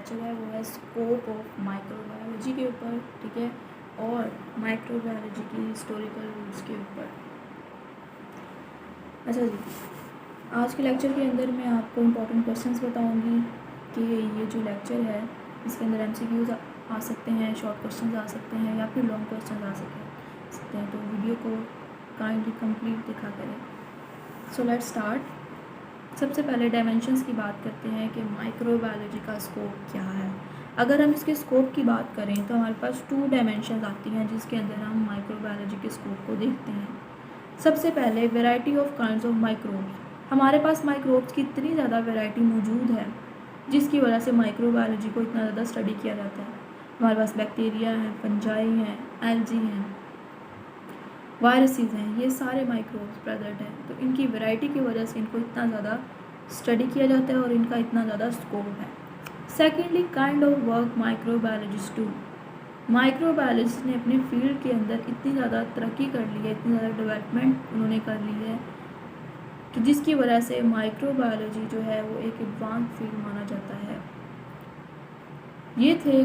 Lecture है वो है स्कोप ऑफ माइक्रोबायोलॉजी के ऊपर, ठीक है, और माइक्रोबायोलॉजी की हिस्टोरिकल रूट्स के ऊपर। अच्छा जी, आज के लेक्चर के अंदर मैं आपको इम्पोर्टेंट क्वेश्चंस बताऊंगी कि ये जो लेक्चर है इसके अंदर एमसीक्यूज आ सकते हैं, शॉर्ट क्वेश्चंस आ सकते हैं या फिर लॉन्ग क्वेश्चंस आ सकते हैं, तो वीडियो को काइंडली कंप्लीट देखा करें। So let's start. सबसे पहले डायमेंशंस की बात करते हैं कि माइक्रोबायोलॉजी का स्कोप क्या है। अगर हम इसके स्कोप की बात करें तो हमारे पास 2 डायमेंशंस आती हैं जिसके अंदर हम माइक्रोबायोलॉजी के स्कोप को देखते हैं। सबसे पहले variety of kinds of microbes. हमारे पास माइक्रोब्स की इतनी ज़्यादा वैरायटी मौजूद है जिसकी वजह से माइक्रोबायोलॉजी को इतना ज़्यादा स्टडी किया जाता है। हमारे पास बैक्टीरिया हैं, फंजाई हैं, एल्जी हैं, वायरसेस हैं, ये सारे माइक्रोब्स प्रेजेंट हैं। तो इनकी वैरायटी की वजह से इनको इतना ज़्यादा स्टडी किया जाता है और इनका इतना ज़्यादा स्कोप है। Secondly, kind of work microbiologist do. Microbiologist ने अपने फील्ड के अंदर इतनी ज़्यादा तरक्की कर ली है, इतनी ज़्यादा डेवलपमेंट उन्होंने कर ली है कि जिसकी वजह से माइक्रोबायोलॉजी जो है वो एक एडवांस फील्ड माना जाता है। ये थे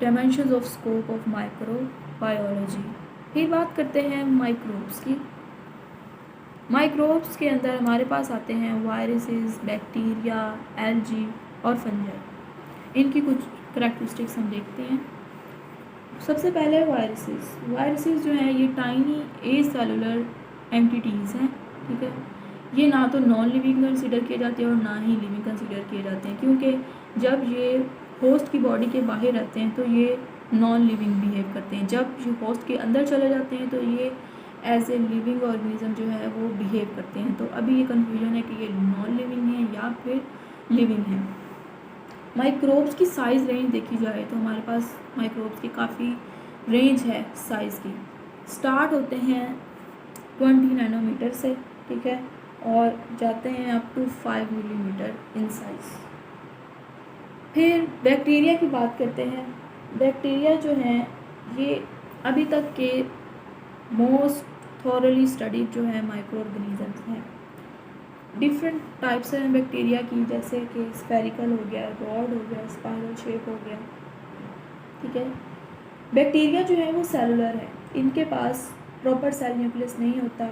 dimensions of scope of microbiology. फिर बात करते हैं माइक्रोब्स की। माइक्रोब्स के अंदर हमारे पास आते हैं वायरसेस, बैक्टीरिया, एल्जी और फंजाई। इनकी कुछ करैक्टरिस्टिक्स हम देखते हैं। सबसे पहले वायरसेस। वायरसेस जो हैं ये टाइनी ए सेलुलर एंटिटीज़ हैं, ठीक है। ये ना तो नॉन लिविंग कंसीडर किए जाते हैं और ना ही लिविंग कंसीडर किए जाते हैं, क्योंकि जब ये होस्ट की बॉडी के बाहर रहते हैं तो ये नॉन लिविंग बिहेव करते हैं। जब ये होस्ट के अंदर चले जाते हैं तो ये एज ए लिविंग ऑर्गेनिज्म जो है वो बिहेव करते हैं। तो अभी ये कन्फ्यूजन है कि ये नॉन लिविंग है या फिर लिविंग है। माइक्रोब्स की साइज़ रेंज देखी जाए तो हमारे पास माइक्रोब्स की काफ़ी रेंज है साइज़ की। स्टार्ट होते हैं 20 नैनोमीटर से, ठीक है, और जाते हैं up to 5 millimetre in size. फिर बैक्टीरिया की बात करते हैं। बैक्टीरिया जो हैं ये अभी तक के मोस्ट थॉरली स्टडीड जो है माइक्रो ऑर्गेनिजम्स हैं। डिफरेंट टाइप्स हैं बैक्टीरिया की, जैसे कि स्फेरिकल हो गया, रॉड हो गया, स्पाइरल शेप हो गया, ठीक है। बैक्टीरिया जो है वो सेलुलर है, इनके पास प्रॉपर सेल न्यूक्लियस नहीं होता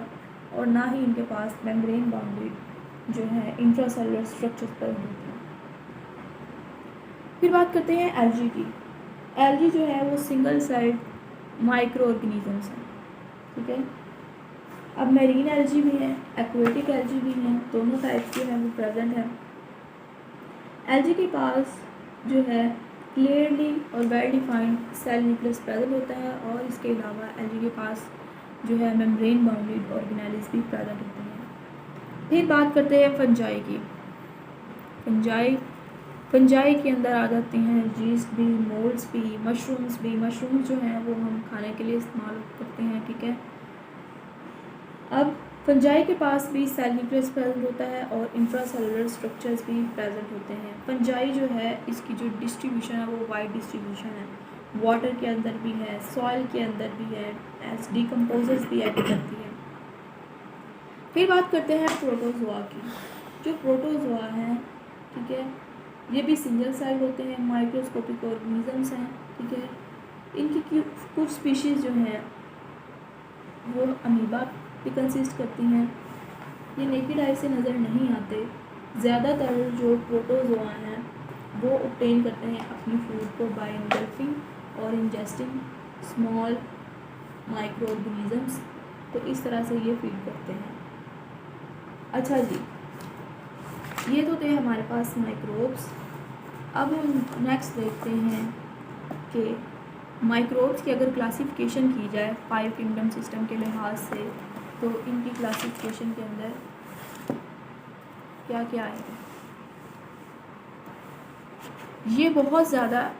और ना ही इनके पास मेम्ब्रेन बाउंडेड जो है इंट्रासेलुलर स्ट्रक्चर्स पर होती है। फिर बात करते हैं एल्गी की। एल्गी जो है वो सिंगल सेल्ड माइक्रो ऑर्गेनिजम्स हैं, ठीक है। अब मेरीन एल्गी भी हैं, एक्वेटिक एल्गी भी हैं, दोनों टाइप्स जो हैं वो प्रेजेंट हैं। एल्गी के पास जो है क्लियरली और well defined cell nucleus present होता है और इसके अलावा एल्गी के पास जो है मेम्ब्रेन बाउंडेड ऑर्गेनेल्स भी प्रेजेंट होते हैं। फिर बात करते हैं फंजाई की। फंजाई के अंदर आ जाते हैं जीस्ट भी, मोल्ड्स भी, मशरूम्स भी। मशरूम्स जो हैं वो हम खाने के लिए इस्तेमाल करते हैं, ठीक है। अब फंजाई के पास भी सेल न्यूक्लियस प्रेजेंट होता है और इंट्रासेलुलर स्ट्रक्चर्स भी प्रेजेंट होते हैं। फंजाई जो है इसकी जो डिस्ट्रीब्यूशन है वो वाइड डिस्ट्रीब्यूशन है, वाटर के अंदर भी है, सॉइल के अंदर भी है, एज डिकम्पोजर्स भी एक्ट करती है। फिर बात करते हैं प्रोटोजोआ की। जो प्रोटोजोआ हैं, ठीक है, ये भी सिंगल सेल होते हैं, माइक्रोस्कोपिक ऑर्गेनिजम्स हैं, ठीक है। इनकी कुछ स्पीशीज़ जो हैं वो अमीबा भी कंसिस्ट करती हैं। ये नेकेड आई से नज़र नहीं आते। ज़्यादातर जो प्रोटोजोआ हैं वो ऑब्टेन करते हैं अपनी फूड को बाय इंगल्फिंग और इंजेस्टिंग स्मॉल माइक्रो ऑर्गेनिजम्स। तो इस तरह से ये फीड करते हैं। अच्छा जी, ये तो थे हमारे पास माइक्रोब्स। अब हम नेक्स्ट देखते हैं कि माइक्रोब्स की अगर क्लासिफिकेशन की जाए 5 किंगडम सिस्टम के लिहाज से तो इनकी क्लासिफिकेशन के अंदर क्या क्या है। ये बहुत ज़्यादा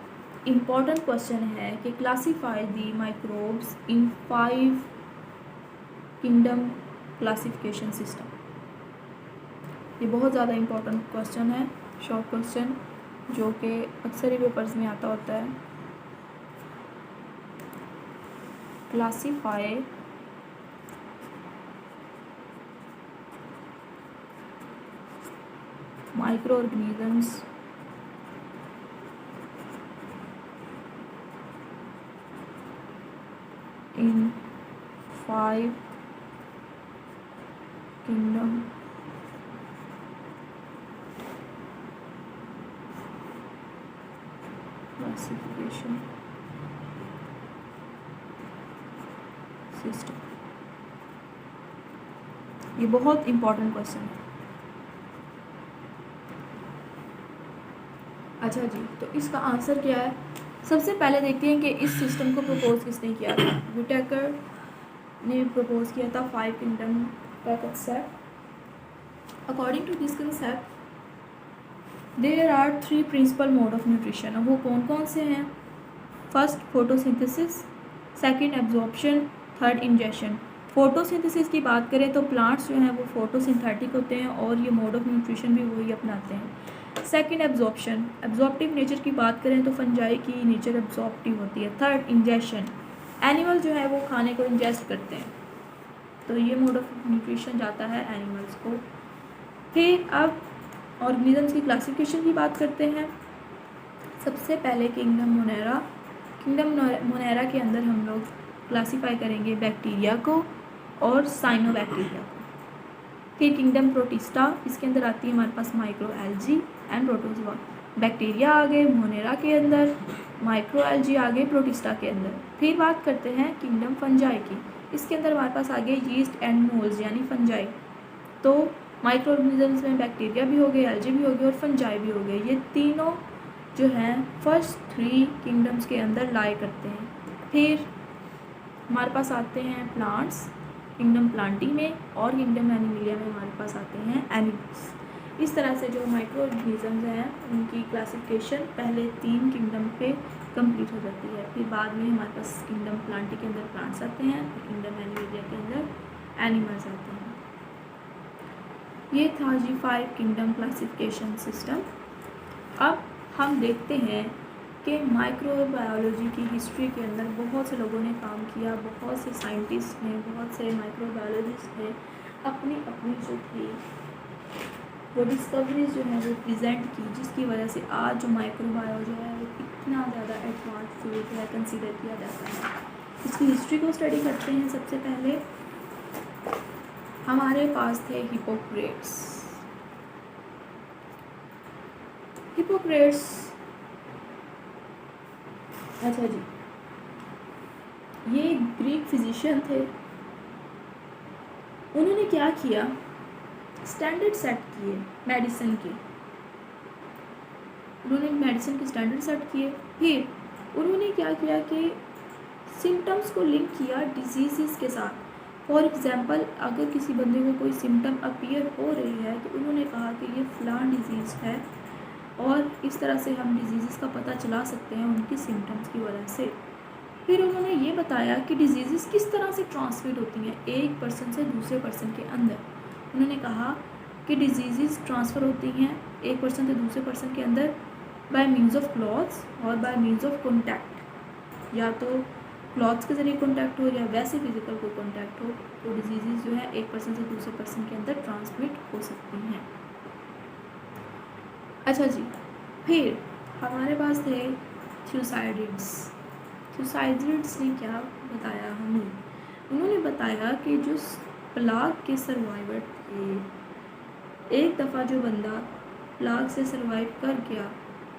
इम्पॉर्टेंट क्वेश्चन है कि classify the microbes in 5 kingdom classification system. ये बहुत ज़्यादा इम्पॉर्टेंट क्वेश्चन है, शॉर्ट क्वेश्चन, जो कि अक्सर ही पेपर्स में आता होता है। Classify micro organisms in 5 kingdom classification system। ये बहुत इंपॉर्टेंट क्वेश्चन है। अच्छा जी, तो इसका आंसर क्या है? सबसे पहले देखते हैं कि इस सिस्टम को प्रपोज किसने किया था। विटेकर ने प्रपोज किया था 5 किंगडम का concept. According to this concept there are 3 principal mode of nutrition. अब वो कौन कौन से हैं? First photosynthesis, second absorption, third ingestion. Photosynthesis की बात करें तो प्लांट्स जो हैं वो फोटोसिंथेटिक होते हैं और ये मोड ऑफ न्यूट्रिशन भी वही अपनाते हैं। सेकंड एब्जॉर्प्शन, एब्जॉर्प्टिव नेचर की बात करें तो फंजाई की नेचर एब्जॉर्प्टिव होती है। थर्ड इंजेशन, एनिमल जो है वो खाने को इंजेस्ट करते हैं, तो ये मोड ऑफ न्यूट्रिशन जाता है एनिमल्स को। फिर अब ऑर्गेनिजम्स की क्लासिफिकेशन की बात करते हैं। सबसे पहले किंगडम मोनेरा। किंगडम मोनेरा के अंदर हम लोग क्लासीफाई करेंगे बैक्टीरिया को और साइनोबैक्टीरिया को। फिर किंगडम प्रोटिस्टा, इसके अंदर आती है हमारे पास micro algae and protozoa. Bacteria आ गए मोनेरा के अंदर, माइक्रो एल्जी आ गए प्रोटिस्टा के अंदर। फिर बात करते हैं किंगडम फंजाई की। इसके अंदर हमारे पास आ गए यीस्ट एंड मोल्स यानी फंजाई। तो माइक्रो ऑर्गेनिजम्स में बैक्टीरिया भी हो गए, एल्जी भी हो गए और फंजाई भी हो गए। ये तीनों जो हैं फर्स्ट 3 किंगडम्स के अंदर लाई करते हैं। फिर हमारे पास आते हैं प्लांट्स, किंगडम प्लांटी में, और किंगडम एनिमलिया में हमारे पास आते हैं एनिमल्स। इस तरह से जो माइक्रो ऑर्गेनिजम्स हैं उनकी क्लासिफिकेशन पहले 3 किंगडम पे कंप्लीट हो जाती है। फिर बाद में हमारे पास किंगडम प्लांटी के अंदर प्लांट्स आते हैं और किंगडम एनिमलिया के अंदर एनिमल्स आते हैं। ये था जी 5 किंगडम क्लासिफिकेशन सिस्टम। अब हम देखते हैं कि माइक्रोबायोलॉजी की हिस्ट्री के अंदर बहुत से लोगों ने काम किया, बहुत से साइंटिस्ट ने, बहुत से माइक्रोबायोलॉजिस्ट ने अपनी अपनी जो थी वो डिस्कवरीज जो है वो प्रेजेंट की, जिसकी वजह से आज जो माइक्रोबायो जो है वो इतना ज़्यादा एडवांस फील्ड है, कंसीडर किया जाता है। इसकी हिस्ट्री को स्टडी करते हैं। सबसे पहले हमारे पास थे हिपोक्रेट्स। हिपोक्रेट्स, अच्छा जी, ये ग्रीक फिजिशियन थे। उन्होंने क्या किया? स्टैंडर्ड सेट किए मेडिसिन के। उन्होंने मेडिसिन के स्टैंडर्ड सेट किए। फिर उन्होंने क्या किया कि सिम्टम्स को लिंक किया डिजीज़ के साथ। फॉर एग्जांपल, अगर किसी बंदे को कोई सिम्टम अपीयर हो रही है तो उन्होंने कहा कि ये फ़लाँ डिजीज़ है, और इस तरह से हम डिजीज़ का पता चला सकते हैं उनकी सिम्टम्स की वजह से। फिर उन्होंने ये बताया कि डिजीज़ किस तरह से ट्रांसमिट होती हैं एक पर्सन से दूसरे पर्सन के अंदर। उन्होंने कहा कि डिजीज़ ट्रांसफ़र होती हैं एक पर्सन से दूसरे पर्सन के अंदर बाय मीन्स ऑफ क्लॉथ्स और बाय मीन्स ऑफ कॉन्टैक्ट। या तो क्लॉथ्स के ज़रिए कॉन्टैक्ट हो या वैसे फिजिकल कोई कॉन्टैक्ट हो, तो डिजीज़ जो है एक पर्सन से दूसरे पर्सन के अंदर ट्रांसमिट हो सकती हैं। अच्छा जी, फिर हमारे पास थे थ्यूसाइडिड्स। थ्यूसाइडिड्स ने क्या बताया हमें? उन्होंने बताया कि जो प्लाग के सर्वाइवर थे, एक दफ़ा जो बंदा प्लाग से सर्वाइव कर गया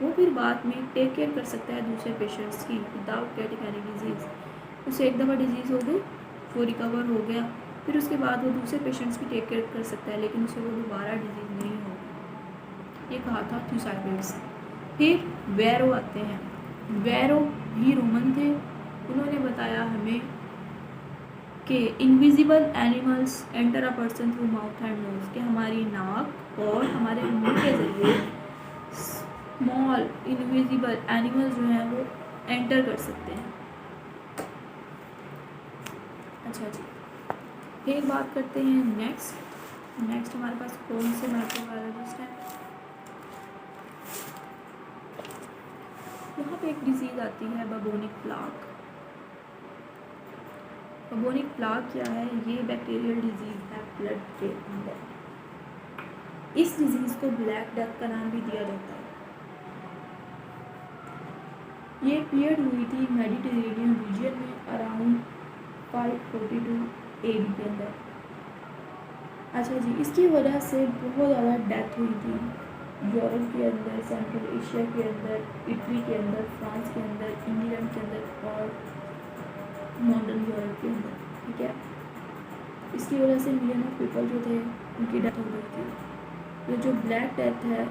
वो फिर बाद में टेक केयर कर सकता है दूसरे पेशेंट्स की विदाउट गेटिंग एनी डिजीज़। उसे एक दफ़ा डिजीज़ हो गई, वो रिकवर हो गया, फिर उसके बाद वो दूसरे पेशेंट्स की टेक केयर कर सकता है, लेकिन उसे वो दोबारा डिजीज़ नहीं होगी। ये कहा था थ्यूसाइडिड्स। फिर वैरो आते हैं। वैरो भी रोमन थे। उन्होंने बताया हमें कि invisible animals enter a person through mouth and nose, कि हमारी नाक और हमारे मुंह के ज़रिए स्मॉल इनविजिबल एनिमल्स जो हैं वो एंटर कर सकते हैं। अच्छा जी, फिर बात करते हैं नेक्स्ट हमारे पास कौन से माइक्रोबायोलॉजिस्ट हैं। यहाँ पे एक डिजीज़ आती है बबोनिक प्लाग। बबोनिक प्लाग क्या है? ये बैक्टीरियल डिजीज़ है ब्लड के अंदर। इस डिजीज़ को ब्लैक डेथ का नाम भी दिया जाता है। ये अपीयर हुई थी मेडिटेरेनियन रीजन में अराउंड 542 AD के अंदर। अच्छा जी, इसकी वजह से बहुत ज़्यादा डेथ हुई थी यूरोप के अंदर, सेंट्रल एशिया के अंदर, इटली के अंदर, फ्रांस के अंदर, इंग्लैंड के अंदर और मॉडर्न यूरोप के अंदर। ठीक है, इसकी वजह से मिलियन ऑफ पीपल जो थे उनकी डेथ हो गई थी। ये जो ब्लैक डेथ है,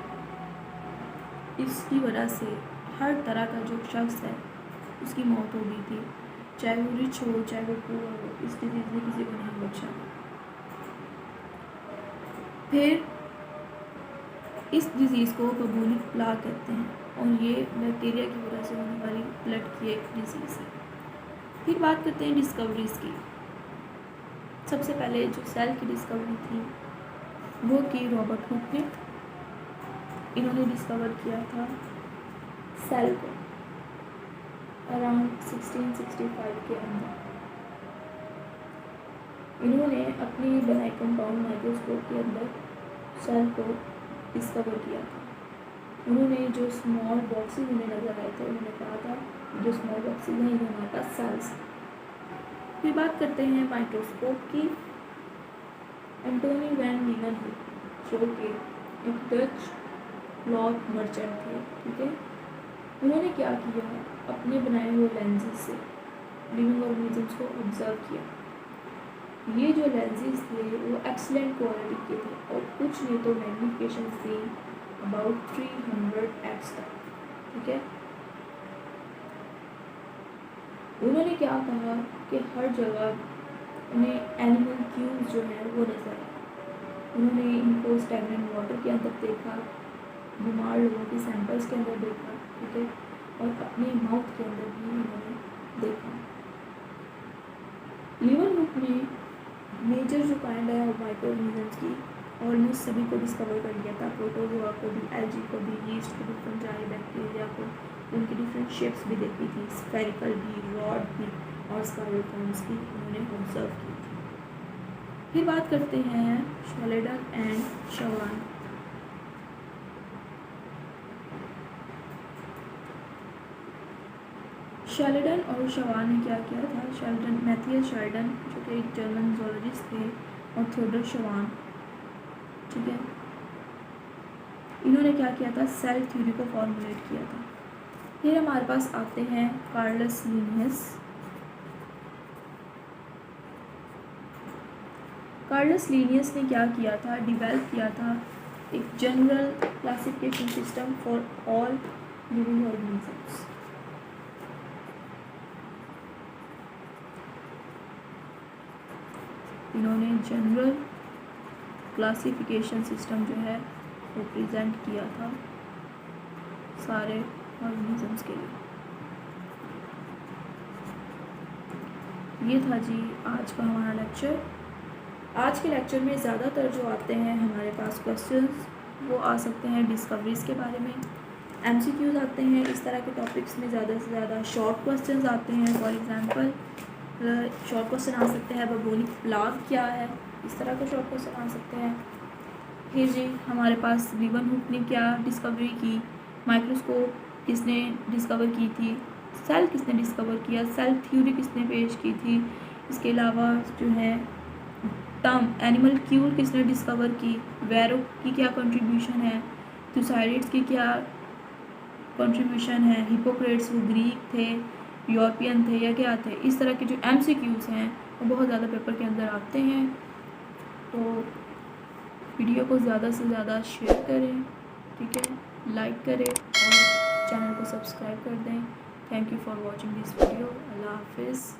इसकी वजह से हर तरह का जो शख्स है उसकी मौत हो गई थी, चाहे वो रिच हो चाहे वो पुअर हो, इस डिजीज़ ने किसी को नहीं बचा। फिर इस डिज़ीज़ को बबूनिक प्लाग कहते हैं और ये बैक्टीरिया की वजह से होने वाली ब्लड की एक डिजीज़ है। फिर बात करते हैं डिस्कवरीज़ की। सबसे पहले जो सेल की डिस्कवरी थी वो की रॉबर्ट हुक ने। इन्होंने डिस्कवर किया था सेल को अराउंड 1665 के अंदर। इन्होंने अपनी बनाई कंपाउंड माइक्रोस्कोप के अंदर सेल को डिस्कवर किया था। उन्होंने जो स्मॉल बॉक्सेस उन्हें नज़र आए थे, उन्होंने कहा था जो स्मॉल बॉक्सेस हैं ये हमारे पास सेल्स। फिर बात करते हैं माइक्रोस्कोप की। एंटोनी वैन लीeuwenhoek जो कि एक डच क्लॉथ मर्चेंट थे। ठीक है, उन्होंने क्या किया, अपने बनाए हुए लेंसेज से लिविंग ऑर्गेनिजम्स को ऑब्जर्व किया। ये जो लेंसेज थे वो एक्सीलेंट क्वालिटी के थे और कुछ नहीं तो मैग्निफिकेशन थी अबाउट 300x तक। ठीक है, उन्होंने क्या कहा कि हर जगह उन्हें एनिमल क्यूज जो है वो नजर आए। उन्होंने इनको स्टैगनेंट वाटर के अंदर देखा, बीमार लोगों के सैंपल्स के अंदर देखा। ठीक है, और अपने माउथ के अंदर भी उन्होंने देखा। लीeuwenhoek ने मेजर जो काइंड है माइक्रो ऑर्गेनिजम्स की ऑलमोस्ट सभी को डिस्कवर कर लिया था। प्रोटोजोआ को भी, एल्गी को भी, यीस्ट को भी, फंजाई, बैक्टीरिया को, उनकी डिफरेंट शेप्स भी देखी थी, स्फेरिकल भी, रॉड भी और स्पाइरोफॉर्म्स भी उन्होंने ऑब्जर्व की थी। फिर बात करते हैं शैलेडन एंड शवान। शैलेडन और शवान ने क्या किया था, शैलेडन मैथियस शैलेडन जो कि एक जर्मन जूलॉजिस्ट थे और थियोडर शवान। ठीक है, इन्होंने क्या किया था, सेल थ्योरी को फॉर्मुलेट किया था। फिर हमारे पास आते हैं कार्लस लीनियस। कार्लस लीनियस ने क्या किया था, डिवेल्प किया था एक general classification system for all living organisms. इन्होंने जनरल क्लासिफिकेशन सिस्टम जो है वो प्रेजेंट किया था सारे ऑर्गेनिजम्स के लिए। ये था जी आज का हमारा लेक्चर। आज के लेक्चर में ज़्यादातर जो आते हैं हमारे पास क्वेश्चंस वो आ सकते हैं डिस्कवरीज़ के बारे में, MCQs आते हैं इस तरह के टॉपिक्स में, ज़्यादा से ज़्यादा शॉर्ट क्वेश्चंस आते हैं। फॉर एग्जांपल शॉर्ट क्वेश्चन आ सकते हैं बबूनिक प्लाग क्या है, इस तरह के शॉर्ट क्वेश्चन आ सकते हैं। फिर जी हमारे पास लीeuwenhoek ने क्या डिस्कवरी की, माइक्रोस्कोप किसने डिस्कवर की थी, सेल किसने डिस्कवर किया, सेल थ्योरी किसने पेश की थी, इसके अलावा जो है टर्म एनिमल क्यूर किसने डिस्कवर की, वेरो की क्या कंट्रीब्यूशन है, थुसाइडिड्स की क्या कंट्रीब्यूशन है, हिपोक्रेट्स वो ग्रीक थे, यूरोपियन थे या क्या थे। इस तरह के जो MCQs हैं वो बहुत ज़्यादा पेपर के अंदर आते हैं। तो वीडियो को ज़्यादा से ज़्यादा शेयर करें, ठीक है, लाइक करें और चैनल को सब्सक्राइब कर दें। Thank you for watching this video. अल्लाह हाफिज़।